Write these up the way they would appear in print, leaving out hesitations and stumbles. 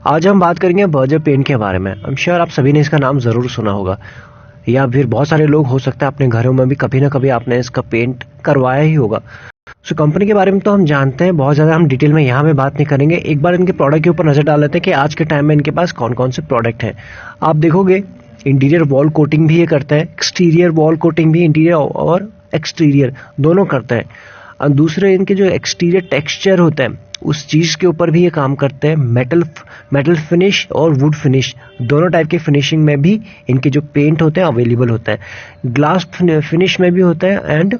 आज हम बात करेंगे बर्जर पेंट के बारे में। आई एम श्योर आप सभी ने इसका नाम ज़रूर सुना होगा, या फिर बहुत सारे लोग हो सकता है अपने घरों में भी कभी ना कभी आपने इसका पेंट करवाया ही होगा। सो कंपनी के बारे में तो हम जानते हैं, बहुत ज़्यादा हम डिटेल में यहाँ पे बात नहीं करेंगे। एक बार इनके प्रोडक्ट के ऊपर नज़र डाल लेते हैं कि आज के टाइम में इनके पास कौन कौन से प्रोडक्ट हैं। आप देखोगे इंटीरियर वॉल कोटिंग भी ये करता है, एक्सटीरियर वॉल कोटिंग भी, इंटीरियर और एक्सटीरियर दोनों करता है। और दूसरे इनके जो एक्सटीरियर टेक्सचर होता है उस चीज़ के ऊपर भी ये काम करते हैं। मेटल फिनिश और वुड फिनिश दोनों टाइप के फिनिशिंग में भी इनके जो पेंट होते हैं अवेलेबल होता है। ग्लास फिनिश में भी होता है एंड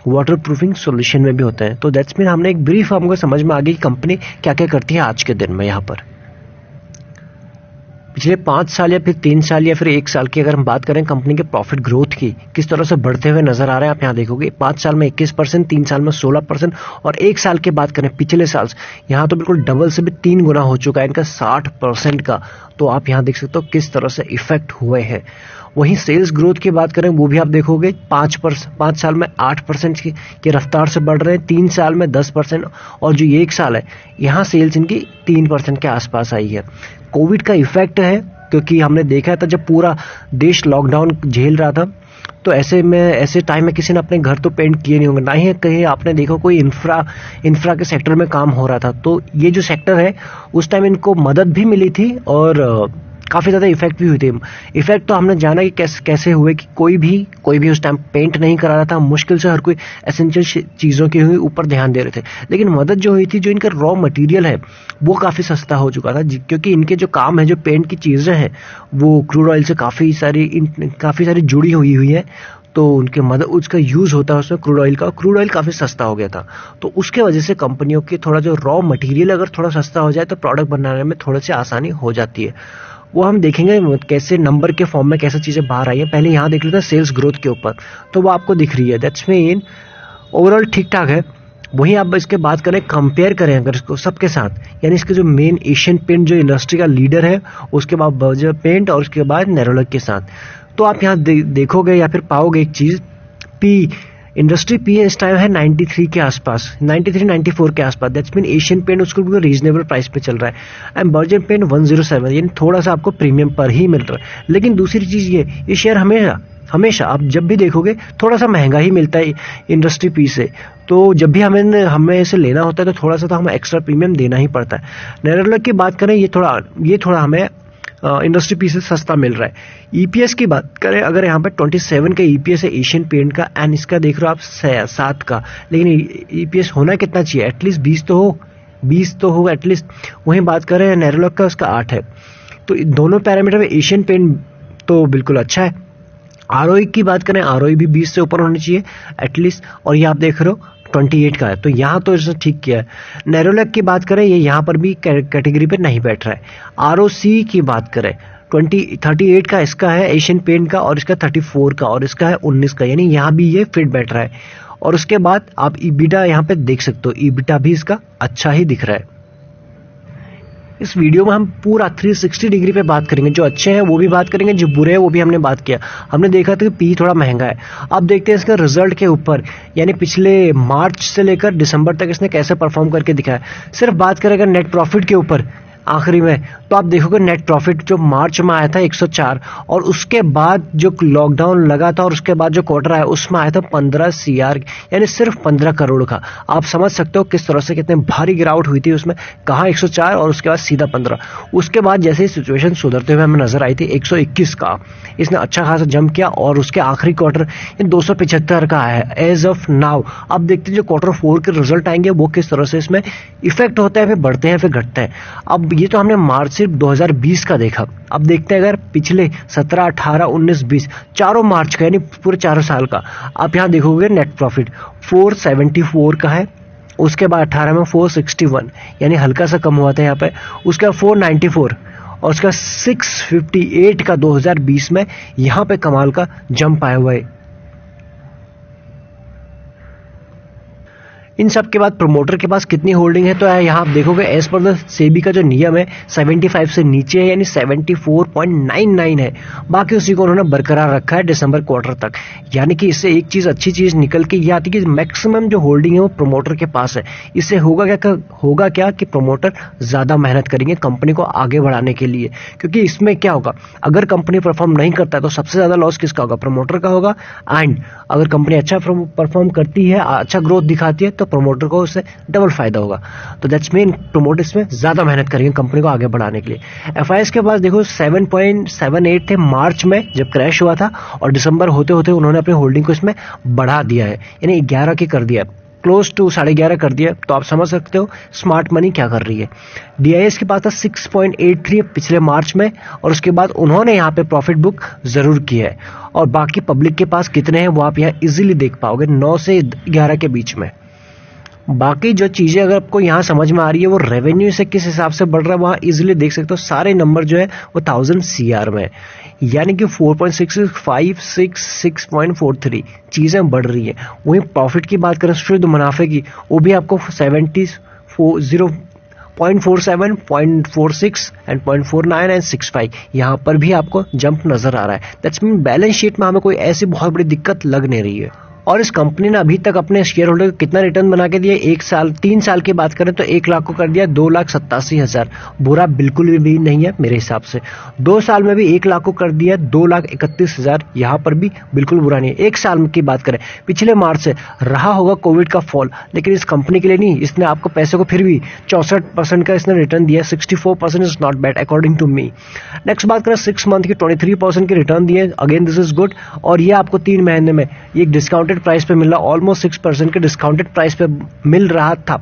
वाटर प्रूफिंग सोल्यूशन में भी होता है। तो दैट्स मीन हमने एक ब्रीफ हमको समझ में आ गई कंपनी क्या क्या करती है आज के दिन में। यहाँ पर पिछले 5 साल या फिर 3 साल या फिर 1 साल की अगर हम बात करें कंपनी के प्रॉफिट ग्रोथ की, किस तरह से बढ़ते हुए नजर आ रहे हैं आप यहाँ देखोगे। 5 साल में 21%, 3 साल में 16% और 1 साल की बात करें पिछले साल यहाँ तो बिल्कुल डबल से भी 3 गुना हो चुका है इनका 60% का। तो आप यहाँ देख सकते हो किस तरह से इफेक्ट हुए हैं। वहीं सेल्स ग्रोथ की बात करें वो भी आप देखोगे 5 साल में 8% की रफ्तार से बढ़ रहे हैं, 3 साल में 10% और जो 1 साल है यहाँ सेल्स इनकी 3% के आसपास आई है। कोविड का इफेक्ट है, क्योंकि हमने देखा था जब पूरा देश लॉकडाउन झेल रहा था तो ऐसे टाइम में किसी ने अपने घर तो पेंट किए नहीं होंगे, ना ही कहीं आपने देखा कोई इंफ्रा के सेक्टर में काम हो रहा था। तो ये जो सेक्टर है उस टाइम इनको मदद भी मिली थी और काफ़ी ज़्यादा इफेक्ट भी हुए थे। इफेक्ट तो हमने जाना कि कैसे हुए कि कोई भी उस टाइम पेंट नहीं करा रहा था, मुश्किल से हर कोई एसेंशियल चीज़ों के हुए ऊपर ध्यान दे रहे थे। लेकिन मदद जो हुई थी, जो इनका रॉ मटेरियल है वो काफ़ी सस्ता हो चुका था, क्योंकि इनके जो काम है, जो पेंट की चीज़ें हैं वो क्रूड ऑयल से काफ़ी सारी जुड़ी हुई है। तो उनके मदद उसका यूज़ होता है उसमें क्रूड ऑयल काफ़ी सस्ता हो गया था। तो उसके वजह से कंपनियों की थोड़ा जो रॉ मटेरियल अगर थोड़ा सस्ता हो जाए तो प्रोडक्ट बनाने में थोड़ी सी आसानी हो जाती है। वो हम देखेंगे कैसे नंबर के फॉर्म में कैसे चीज़ें बाहर आई है। पहले यहाँ देख लेते हैं सेल्स ग्रोथ के ऊपर, तो वो आपको दिख रही है। दैट्स मीन ओवरऑल ठीक ठाक है। वहीं आप इसके बात करें, कंपेयर करें अगर इसको सबके साथ, यानी इसके जो मेन एशियन पेंट जो इंडस्ट्री का लीडर है, उसके बाद बर्जर पेंट और उसके बाद नेरोलैक के साथ, तो आप यहाँ देखोगे या फिर पाओगे एक चीज़, पी इंडस्ट्री पी इस टाइम है 93 के आसपास, 93-94 के आसपास। दैट्स मीन एशियन पेंट उसको बिल्कुल रीजनेबल प्राइस पे चल रहा है एंड बर्जर पेंट 107, यानी थोड़ा सा आपको प्रीमियम पर ही मिल रहा है। लेकिन दूसरी चीज़ ये शेयर हमेशा आप जब भी देखोगे थोड़ा सा महंगा ही मिलता है इंडस्ट्री पी से। तो जब भी हमें इसे लेना होता है तो थोड़ा सा तो हमें एक्स्ट्रा प्रीमियम देना ही पड़ता है। नेरोलैक की बात करें, ये थोड़ा हमें इंडस्ट्री पी से सस्ता मिल रहा है। ईपीएस की बात करें, अगर यहाँ पे 27 का ईपीएस है एशियन पेंट का एंड इसका देख रहे हो आप 7 का, लेकिन ईपीएस होना कितना चाहिए, एटलीस्ट 20 तो हो एटलीस्ट। वहीं बात करें नेरोलैक का, उसका 8 है। तो दोनों पैरामीटर में एशियन पेंट तो बिल्कुल अच्छा है। आरओई की बात करें, आरओई भी 20 से ऊपर होनी चाहिए एटलीस्ट, और ये आप देख रहे हो 28 का है, तो यहाँ तो इसने ठीक किया है। नेरोलैक की बात करें, ये यहाँ पर भी कैटेगरी पे नहीं बैठ रहा है। आरओसी की बात करें 38 का इसका है एशियन पेंट का, और इसका 34 का, और इसका है 19 का, यानी यहाँ भी ये फिट बैठ रहा है। और उसके बाद आप ईबिटा यहाँ पे देख सकते हो, ईबिटा भी इसका अच्छा ही दिख रहा है। इस वीडियो में हम पूरा 360 डिग्री पे बात करेंगे, जो अच्छे हैं वो भी बात करेंगे, जो बुरे हैं वो भी हमने बात किया। हमने देखा था कि पी थोड़ा महंगा है। अब देखते हैं इसका रिजल्ट के ऊपर, यानी पिछले मार्च से लेकर दिसंबर तक इसने कैसे परफॉर्म करके दिखाया। सिर्फ बात करें अगर नेट प्रॉफिट के ऊपर आखिरी में, तो आप देखोगे नेट प्रॉफिट जो मार्च में आया था 104, और उसके बाद जो लॉकडाउन लगा था और उसके बाद जो क्वार्टर आया उसमें आया था 15 CR, यानी सिर्फ 15 करोड़ का। आप समझ सकते हो किस तरह से कितने भारी गिरावट हुई थी उसमें, कहाँ 104 और उसके बाद सीधा 15। उसके बाद जैसे ही सिचुएशन सुधरते हुए हमें नजर आई थी 121 का, इसने अच्छा खासा जंप किया और उसके आखिरी क्वार्टर 275 का है एज ऑफ नाउ। अब देखते हैं जो क्वार्टर 4 के रिजल्ट आएंगे वो किस तरह से इसमें इफेक्ट होता है, फिर बढ़ते हैं फिर घटते हैं। अब ये तो हमने मार्च सिर्फ 2020 का देखा। अब देखते हैं अगर पिछले 17, 18, 19, 20 चारों मार्च का, यानी पूरे 4 साल का। आप यहाँ देखोगे नेट प्रॉफिट 474 का है, उसके बाद 18 में 461, यानी हल्का सा कम हुआ था यहाँ पे। उसके बाद 494 और उसका 658 का 2020 में, यहाँ पे कमाल का जंप आया हुआ है। इन सब के बाद प्रोमोटर के पास कितनी होल्डिंग है, तो यहाँ आप देखोगे एज पर द सेबी का जो नियम है 75 से नीचे है, यानी 74.99 है। बाकी उसी को उन्होंने बरकरार रखा है दिसंबर क्वार्टर तक। यानी कि इससे एक चीज अच्छी चीज निकल के ये आती है कि मैक्सिमम जो होल्डिंग है वो प्रोमोटर के पास है। इससे होगा क्या कि प्रोमोटर ज्यादा मेहनत करेंगे कंपनी को आगे बढ़ाने के लिए, क्योंकि इसमें क्या होगा, अगर कंपनी परफॉर्म नहीं करता है तो सबसे ज्यादा लॉस किसका होगा, प्रोमोटर का होगा। एंड अगर कंपनी अच्छा परफॉर्म करती है, अच्छा ग्रोथ दिखाती है, तो प्रोमोटर को उससे डबल फायदा होगा। तो दैट्स मीन प्रोमोटर इसमें ज्यादा मेहनत करेंगे कंपनी को आगे बढ़ाने के लिए। एफआईएस के पास देखो 7.78 थे मार्च में जब क्रैश हुआ था, और दिसंबर होते होते उन्होंने अपनी होल्डिंग को इसमें बढ़ा दिया है, यानी 11 की कर दिया, क्लोज टू 11.5 कर दिया। तो आप समझ सकते हो स्मार्ट मनी क्या कर रही है। डीआईएस के पास था 6.83 पिछले मार्च में, और उसके बाद उन्होंने यहाँ पे प्रॉफिट बुक जरूर किया है। और बाकी पब्लिक के पास कितने हैं वो आप यहाँ इजीली देख पाओगे, 9 से 11 के बीच में। बाकी जो चीजें अगर आपको यहाँ समझ में आ रही है वो रेवेन्यू से किस हिसाब से बढ़ रहा है वहां इजीली देख सकते हो। सारे नंबर जो है वो 1000 CR में है, यानी कि 4.66, 6.43 चीजें बढ़ रही है। वहीं प्रॉफिट की बात करें शुद्ध मुनाफे की, वो भी आपको 0.47, 0.46 एंड 0.49 एंड 65 यहाँ पर भी आपको जंप नजर आ रहा है। दैट्स मीन बैलेंस शीट में हमें कोई ऐसी बहुत बड़ी दिक्कत लग नहीं रही है। और इस कंपनी ने अभी तक अपने शेयर होल्डर को कितना रिटर्न बना के दिया, 3 साल की बात करें तो 1 लाख को कर दिया 2,87,000। बुरा बिल्कुल भी नहीं है मेरे हिसाब से। 2 साल में भी 1 लाख को कर दिया 2,31,000, यहाँ पर भी बिल्कुल बुरा नहीं है। 1 साल की बात करें पिछले मार्च से रहा होगा कोविड का फॉल, लेकिन इस कंपनी के लिए नहीं, इसने आपको पैसे को फिर भी 64% का इसने रिटर्न दिया। 64% is not bad according to me. Next बात करें 6 मंथ की 23% की रिटर्न दिए, अगेन दिस इज गुड। और ये आपको 3 महीने में एक डिस्काउंटेड प्राइस पे मिल रहा, ऑलमोस्ट 6% के डिस्काउंटेड प्राइस पे मिल रहा था।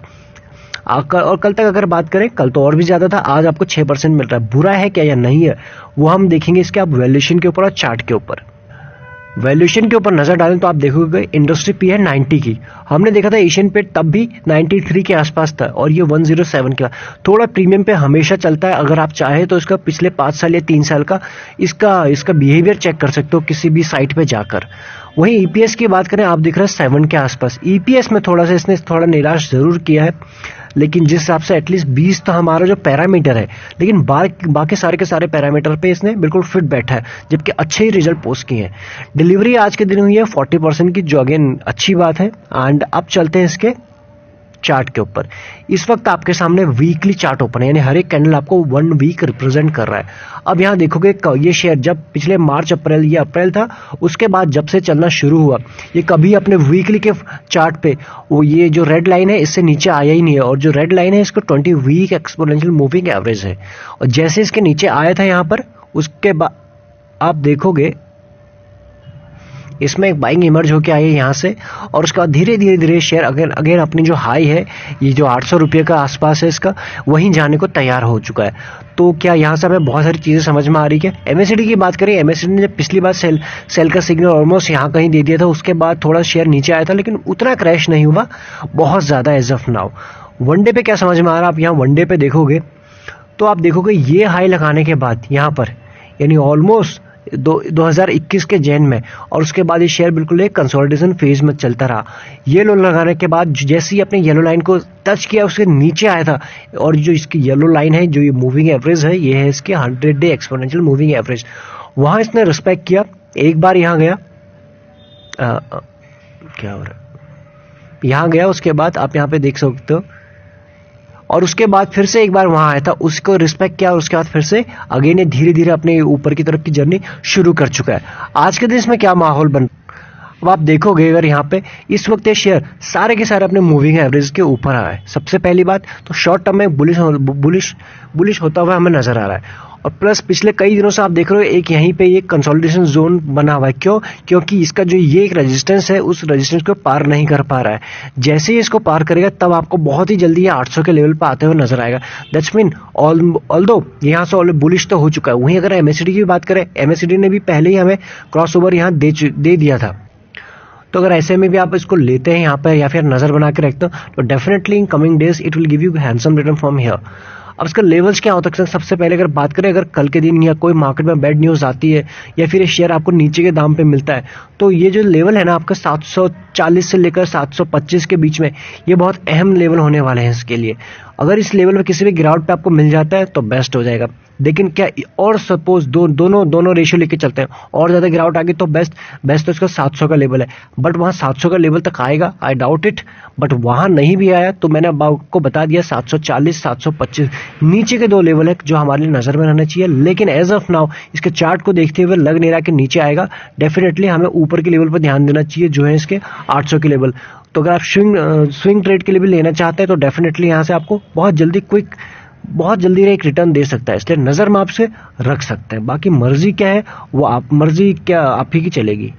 और कल तक अगर बात करें, कल तो और भी ज्यादा था, आज आपको 6% मिल रहा है। बुरा है क्या या नहीं है वो हम देखेंगे इसके आप वैल्यूएशन के ऊपर और चार्ट के ऊपर। वैल्यूएशन के ऊपर नजर डालें तो आप देखोगे इंडस्ट्री पी है 90 की, हमने देखा था एशियन पे तब भी 93 के आसपास था, और ये 107 का। थोड़ा प्रीमियम पे हमेशा चलता है। अगर आप चाहे तो इसका पिछले 5 साल या 3 साल का इसका बिहेवियर चेक कर सकते हो किसी भी साइट पे जाकर। वहीं ईपीएस की बात करें, आप दिख रहा है 7 के आसपास। ईपीएस में थोड़ा सा इसने थोड़ा निराश जरूर किया है, लेकिन जिस हिसाब से एटलीस्ट 20 तो हमारा जो पैरामीटर है, लेकिन बाकी सारे के सारे पैरामीटर पे इसने बिल्कुल फिट बैठा है, जबकि अच्छे ही रिजल्ट पोस्ट किए हैं। डिलीवरी आज के दिन हुई है 40% की, जो अगेन अच्छी बात है। एंड अब चलते हैं इसके चार्ट के ऊपर। इस वक्त आपके सामने वीकली चार्ट ओपन है, यानी हर एक कैंडल आपको 1 वीक रिप्रेजेंट कर रहा है। अब यहां देखोगे ये शेयर जब पिछले मार्च अप्रैल, ये अप्रैल था, उसके बाद जब से चलना शुरू हुआ, ये कभी अपने वीकली के चार्ट पे वो ये जो रेड लाइन है इससे नीचे आया ही नहीं है। और जो रेड लाइन है इसको 20 वीक एक्सपोनेंशियल मूविंग एवरेज है। और जैसे इसके नीचे आया था यहां पर, उसके बाद आप देखोगे इसमें एक बाइंग इमर्ज होकर आई है यहाँ से, और उसके बाद धीरे धीरे शेयर अगेन अपनी जो हाई है, ये जो 800 रुपये का आसपास है इसका, वहीं जाने को तैयार हो चुका है। तो क्या यहाँ से हमें बहुत सारी चीजें समझ में आ रही है। एमएससीडी की बात करें, एमएससीडी ने जब पिछली बार सेल का सिग्नल ऑलमोस्ट यहाँ कहीं दे दिया था, उसके बाद थोड़ा शेयर नीचे आया था, लेकिन उतना क्रैश नहीं हुआ बहुत ज्यादा एज ऑफ नाउ। वनडे पे क्या समझ में आ रहा है, आप यहाँ वनडे पे देखोगे तो आप देखोगे ये हाई लगाने के बाद यहाँ पर, यानी ऑलमोस्ट 2021 के जैन में, और उसके बाद ये शेयर बिल्कुल एक कंसोलिडेशन फेज में चलता रहा। ये लो लगाने के बाद जैसे ही अपने येलो लाइन को टच किया उसके नीचे आया था, और जो इसकी येलो लाइन है, जो ये मूविंग एवरेज है, ये है इसके 100 डे एक्सपोनेंशियल मूविंग एवरेज। वहां इसने रिस्पेक्ट किया, एक बार यहां गया, क्या हो रहा है, यहां गया, उसके बाद आप यहां पे देख सकते हो, और उसके बाद फिर से एक बार वहां आया था, उसको रिस्पेक्ट किया, और उसके बाद फिर से अगेन ये धीरे धीरे अपने ऊपर की तरफ की जर्नी शुरू कर चुका है। आज के दिन इसमें क्या माहौल बन, अब आप देखोगे अगर यहाँ पे इस वक्त ये शेयर सारे के सारे अपने मूविंग एवरेज के ऊपर आ रहा है। सबसे पहली बात तो शॉर्ट टर्म में बुलिश होता हुआ हमें नजर आ रहा है। और प्लस पिछले कई दिनों से आप देख रहे हो एक यहीं पे ये कंसोलिडेशन जोन बना हुआ है। क्यों? क्योंकि इसका जो ये एक रेजिस्टेंस है, उस रेजिस्टेंस को पार नहीं कर पा रहा है। जैसे ही इसको पार करेगा तब आपको बहुत ही जल्दी ये 800 के लेवल पर आते हुए नजर आएगा। दैट्स मीन ऑल्दो यहाँ से ऑलरेडी बुलिश तो हो चुका है। वहीं अगर एमएससीडी की बात करें, एमएससीडी ने भी पहले ही हमें क्रॉसओवर यहाँ दे दिया था। तो अगर ऐसे में भी आप इसको लेते हैं यहाँ पर या फिर नजर बना के रखते हो, तो definitely in coming days it will give you handsome return from here. अब इसका लेवल्स क्या हो सकते हैं? सबसे पहले अगर बात करें, अगर कल के दिन या कोई मार्केट में बैड न्यूज़ आती है या फिर ये शेयर आपको नीचे के दाम पे मिलता है, तो ये जो लेवल है ना आपका 740 से लेकर 725 के बीच में, ये बहुत अहम लेवल होने वाले हैं इसके लिए। अगर इस लेवल में किसी भी गिरावट पे आपको मिल जाता है तो बेस्ट हो जाएगा। लेकिन क्या और सपोज दोनों रेशियो लेके चलते हैं, और ज़्यादा गिरावट आ गई तो बेस्ट तो इसका 700 का लेवल है, बट वहाँ 700 का लेवल तक आएगा, आई डाउट इट। बट वहाँ नहीं भी आया तो मैंने अब आपको बता दिया 740 725 नीचे के दो लेवल है जो हमारे लिए नज़र में रहना चाहिए। लेकिन एज ऑफ नाउ इसके चार्ट को देखते हुए लग नहीं रहा कि नीचे आएगा। डेफिनेटली हमें ऊपर के लेवल पर ध्यान देना चाहिए, जो है इसके 800 के लेवल। तो अगर आप स्विंग ट्रेड के लिए भी लेना चाहते हैं तो डेफिनेटली यहाँ से आपको बहुत जल्दी एक रिटर्न दे सकता है, इसलिए नज़र में आपसे रख सकते हैं। बाकी मर्जी क्या है वो आप ही की चलेगी।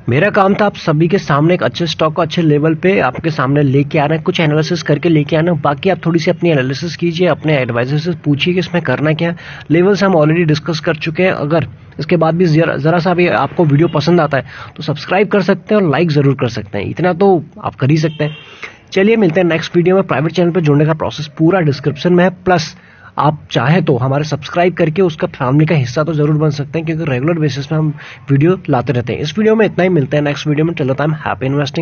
मेरा काम था आप सभी के सामने एक अच्छे स्टॉक को अच्छे लेवल पे आपके सामने लेके आना है, कुछ एनालिसिस करके लेके आना। बाकी आप थोड़ी सी अपनी एनालिसिस कीजिए, अपने एडवाइजर से पूछिए कि इसमें करना क्या है। लेवल्स हम ऑलरेडी डिस्कस कर चुके हैं। अगर इसके बाद भी जरा सा भी आपको वीडियो पसंद आता है तो सब्सक्राइब कर सकते हैं और लाइक ज़रूर कर सकते हैं, इतना तो आप कर ही सकते हैं। चलिए मिलते हैं नेक्स्ट वीडियो में। प्राइवेट चैनल पर जुड़ने का प्रोसेस पूरा डिस्क्रिप्शन में है, प्लस आप चाहें तो हमारे सब्सक्राइब करके उसका फैमिली का हिस्सा तो जरूर बन सकते हैं, क्योंकि रेगुलर बेसिस पे हम वीडियो लाते रहते हैं। इस वीडियो में इतना ही, मिलते हैं नेक्स्ट वीडियो में। चलो टाइम हैप्पी इन्वेस्टिंग।